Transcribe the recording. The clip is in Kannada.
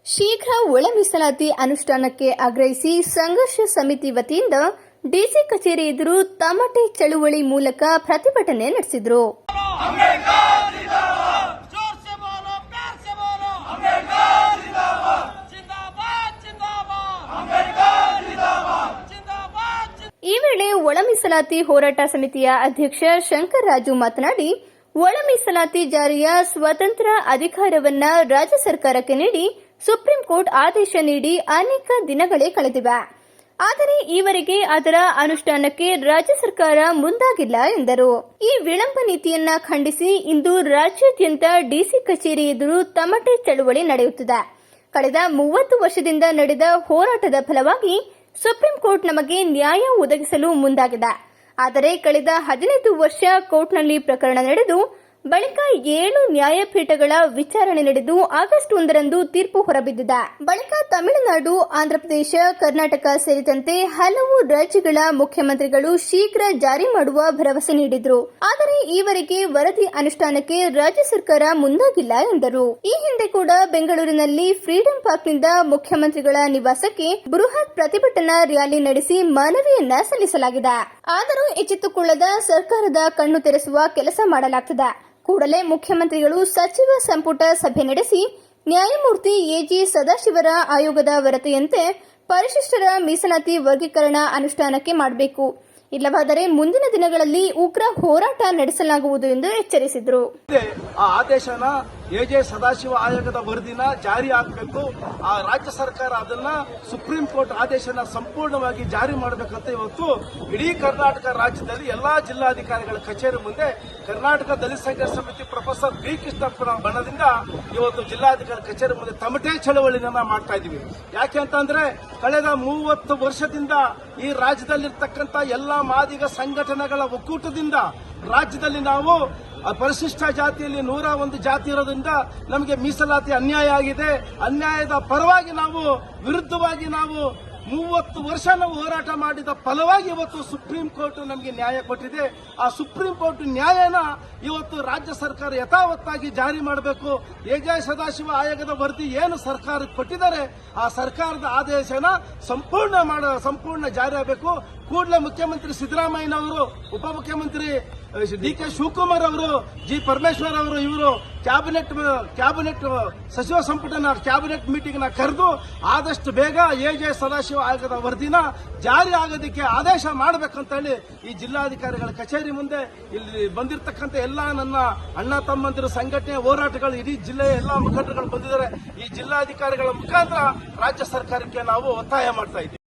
ಶೀಘ್ರ ಒಳ ಮೀಸಲಾತಿ ಅನುಷ್ಠಾನಕ್ಕೆ ಆಗ್ರಹಿಸಿ ಸಂಘರ್ಷ ಸಮಿತಿ ವತಿಯಿಂದ ಡಿಸಿ ಕಚೇರಿ ಎದುರು ತಮಟೆ ಚಳುವಳಿ ಮೂಲಕ ಪ್ರತಿಭಟನೆ ನಡೆಸಿದರು. ಈ ವೇಳೆ ಒಳ ಮೀಸಲಾತಿ ಹೋರಾಟ ಸಮಿತಿಯ ಅಧ್ಯಕ್ಷ ಶಂಕರ್ ರಾಜು ಮಾತನಾಡಿ, ಒಳ ಮೀಸಲಾತಿ ಜಾರಿಯ ಸ್ವತಂತ್ರ ಅಧಿಕಾರವನ್ನ ರಾಜ್ಯ ಸರ್ಕಾರಕ್ಕೆ ನೀಡಿ ಸುಪ್ರೀಂ ಕೋರ್ಟ್ ಆದೇಶ ನೀಡಿ ಅನೇಕ ದಿನಗಳೇ ಕಳೆದಿವೆ. ಆದರೆ ಈವರೆಗೆ ಅದರ ಅನುಷ್ಠಾನಕ್ಕೆ ರಾಜ್ಯ ಸರ್ಕಾರ ಮುಂದಾಗಿಲ್ಲ ಎಂದರು. ಈ ವಿಳಂಬ ನೀತಿಯನ್ನ ಖಂಡಿಸಿ ಇಂದು ರಾಜ್ಯಾದ್ಯಂತ ಡಿಸಿ ಕಚೇರಿ ಎದುರು ತಮಟೆ ಚಳುವಳಿ ನಡೆಯುತ್ತಿದೆ. ಕಳೆದ 30 ವರ್ಷದಿಂದ ನಡೆದ ಹೋರಾಟದ ಫಲವಾಗಿ ಸುಪ್ರೀಂ ಕೋರ್ಟ್ ನಮಗೆ ನ್ಯಾಯ ಒದಗಿಸಲು ಮುಂದಾಗಿದೆ. ಆದರೆ ಕಳೆದ 15 ವರ್ಷ ಕೋರ್ಟ್ನಲ್ಲಿ ಪ್ರಕರಣ ನಡೆದು ಬಳಿಕ 7 ನ್ಯಾಯಪೀಠಗಳ ವಿಚಾರಣೆ ನಡೆದು ಆಗಸ್ಟ್ 1ರಂದು ತೀರ್ಪು ಹೊರಬಿದ್ದಿದೆ. ಬಳಿಕ ತಮಿಳುನಾಡು, ಆಂಧ್ರಪ್ರದೇಶ, ಕರ್ನಾಟಕ ಸೇರಿದಂತೆ ಹಲವು ರಾಜ್ಯಗಳ ಮುಖ್ಯಮಂತ್ರಿಗಳು ಶೀಘ್ರ ಜಾರಿ ಮಾಡುವ ಭರವಸೆ ನೀಡಿದ್ರು. ಆದರೆ ಈವರೆಗೆ ವರದಿ ಅನುಷ್ಠಾನಕ್ಕೆ ರಾಜ್ಯ ಸರ್ಕಾರ ಮುಂದಾಗಿಲ್ಲ ಎಂದರು. ಈ ಹಿಂದೆ ಕೂಡ ಬೆಂಗಳೂರಿನಲ್ಲಿ ಫ್ರೀಡಂ ಪಾರ್ಕ್ನಿಂದ ಮುಖ್ಯಮಂತ್ರಿಗಳ ನಿವಾಸಕ್ಕೆ ಬೃಹತ್ ಪ್ರತಿಭಟನಾ ರ್ಯಾಲಿ ನಡೆಸಿ ಮನವಿಯನ್ನ ಸಲ್ಲಿಸಲಾಗಿದೆ. ಆದರೂ ಎಚ್ಚೆತ್ತುಕೊಳ್ಳದ ಸರ್ಕಾರದ ಕಣ್ಣು ತೆರೆಸುವ ಕೆಲಸ ಮಾಡಲಾಗುತ್ತಿದೆ. ಕೂಡಲೇ ಮುಖ್ಯಮಂತ್ರಿಗಳು ಸಚಿವ ಸಂಪುಟ ಸಭೆ ನಡೆಸಿ ನ್ಯಾಯಮೂರ್ತಿ ಎಜಿ ಸದಾಶಿವರ ಆಯೋಗದ ವರದಿಯಂತೆ ಪರಿಶಿಷ್ಟರ ಮೀಸಲಾತಿ ವರ್ಗೀಕರಣ ಅನುಷ್ಠಾನಕ್ಕೆ ಮಾಡಬೇಕು. ಇಲ್ಲವಾದರೆ ಮುಂದಿನ ದಿನಗಳಲ್ಲಿ ಉಗ್ರ ಹೋರಾಟ ನಡೆಸಲಾಗುವುದು ಎಂದು ಎಚ್ಚರಿಸಿದರು. ಆ ಆದೇಶನ ಎಜೆ ಸದಾಶಿವ ಆಯೋಗದ ವರದಿನ ಜಾರಿ ಆಗಬೇಕು. ಆ ರಾಜ್ಯ ಸರ್ಕಾರ ಅದನ್ನ ಸುಪ್ರೀಂ ಕೋರ್ಟ್ ಆದೇಶನ ಸಂಪೂರ್ಣವಾಗಿ ಜಾರಿ ಮಾಡಬೇಕಂತ ಇವತ್ತು ಇಡೀ ಕರ್ನಾಟಕ ರಾಜ್ಯದಲ್ಲಿ ಎಲ್ಲಾ ಜಿಲ್ಲಾಧಿಕಾರಿಗಳ ಕಚೇರಿ ಮುಂದೆ ಕರ್ನಾಟಕ ದಲಿತ ಸಂಘರ್ಷ ಸಮಿತಿ ಪ್ರೊಫೆಸರ್ ಬಿ ಕೃಷ್ಣಪ್ಪನ ಬಣದಿಂದ ಇವತ್ತು ಜಿಲ್ಲಾಧಿಕಾರಿ ಕಚೇರಿ ಮುಂದೆ ತಮಟೆ ಚಳವಳಿಯನ್ನ ಮಾಡ್ತಾ ಇದೀವಿ. ಯಾಕೆ ಅಂತಂದ್ರೆ ಕಳೆದ 30 ವರ್ಷದಿಂದ ಈ ರಾಜ್ಯದಲ್ಲಿರ್ತಕ್ಕಂಥ ಎಲ್ಲಾ ಮಾದಿಗ ಸಂಘಟನೆಗಳ ಒಕ್ಕೂಟದಿಂದ ರಾಜ್ಯದಲ್ಲಿ ನಾವು ಪರಿಶಿಷ್ಟ ಜಾತಿಯಲ್ಲಿ 101 ಜಾತಿ ಇರೋದ್ರಿಂದ ನಮಗೆ ಮೀಸಲಾತಿ ಅನ್ಯಾಯ ಆಗಿದೆ. ಅನ್ಯಾಯದ ಪರವಾಗಿ ನಾವು ವಿರುದ್ಧವಾಗಿ ನಾವು 30 ವರ್ಷ ನಾವು ಹೋರಾಟ ಮಾಡಿದ ಫಲವಾಗಿ ಇವತ್ತು ಸುಪ್ರೀಂ ಕೋರ್ಟ್ ನಮಗೆ ನ್ಯಾಯ ಕೊಟ್ಟಿದೆ. ಆ ಸುಪ್ರೀಂ ಕೋರ್ಟ್ ನ್ಯಾಯನ ಇವತ್ತು ರಾಜ್ಯ ಸರ್ಕಾರ ಯಥಾವತ್ತಾಗಿ ಜಾರಿ ಮಾಡಬೇಕು. ಎಜೆ ಸದಾಶಿವ ಆಯೋಗದ ವರದಿ ಏನು ಸರ್ಕಾರಕ್ಕೆ ಕೊಟ್ಟಿದ್ದಾರೆ ಆ ಸರ್ಕಾರದ ಆದೇಶನ ಸಂಪೂರ್ಣ ಜಾರಿ ಆಗಬೇಕು. ಕೂಡಲೇ ಮುಖ್ಯಮಂತ್ರಿ ಸಿದ್ದರಾಮಯ್ಯನವರು, ಉಪಮುಖ್ಯಮಂತ್ರಿ ಡಿ.ಕೆ. ಶಿವಕುಮಾರ್ ಅವರು, ಜಿ. ಪರಮೇಶ್ವರ್ ಅವರು ಇವರು ಕ್ಯಾಬಿನೆಟ್ ಸಚಿವ ಸಂಪುಟನ ಕ್ಯಾಬಿನೆಟ್ ಮೀಟಿಂಗ್ ನ ಕರೆದು ಆದಷ್ಟು ಬೇಗ ಎಜೆ ಸದಾಶಿವ ಆಯೋಗದ ವರದಿನ ಜಾರಿ ಆಗೋದಕ್ಕೆ ಆದೇಶ ಮಾಡಬೇಕಂತ ಹೇಳಿ ಈ ಜಿಲ್ಲಾಧಿಕಾರಿಗಳ ಕಚೇರಿ ಮುಂದೆ ಇಲ್ಲಿ ಬಂದಿರತಕ್ಕಂಥ ಎಲ್ಲಾ ನನ್ನ ಅಣ್ಣ ತಮ್ಮಂದಿರ ಸಂಘಟನೆ ಹೋರಾಟಗಳು ಇಡೀ ಜಿಲ್ಲೆಯ ಎಲ್ಲಾ ಮುಖಂಡರುಗಳು ಬಂದಿದ್ದಾರೆ. ಈ ಜಿಲ್ಲಾಧಿಕಾರಿಗಳ ಮುಖಾಂತರ ರಾಜ್ಯ ಸರ್ಕಾರಕ್ಕೆ ನಾವು ಒತ್ತಾಯ ಮಾಡ್ತಾ ಇದ್ದೀವಿ.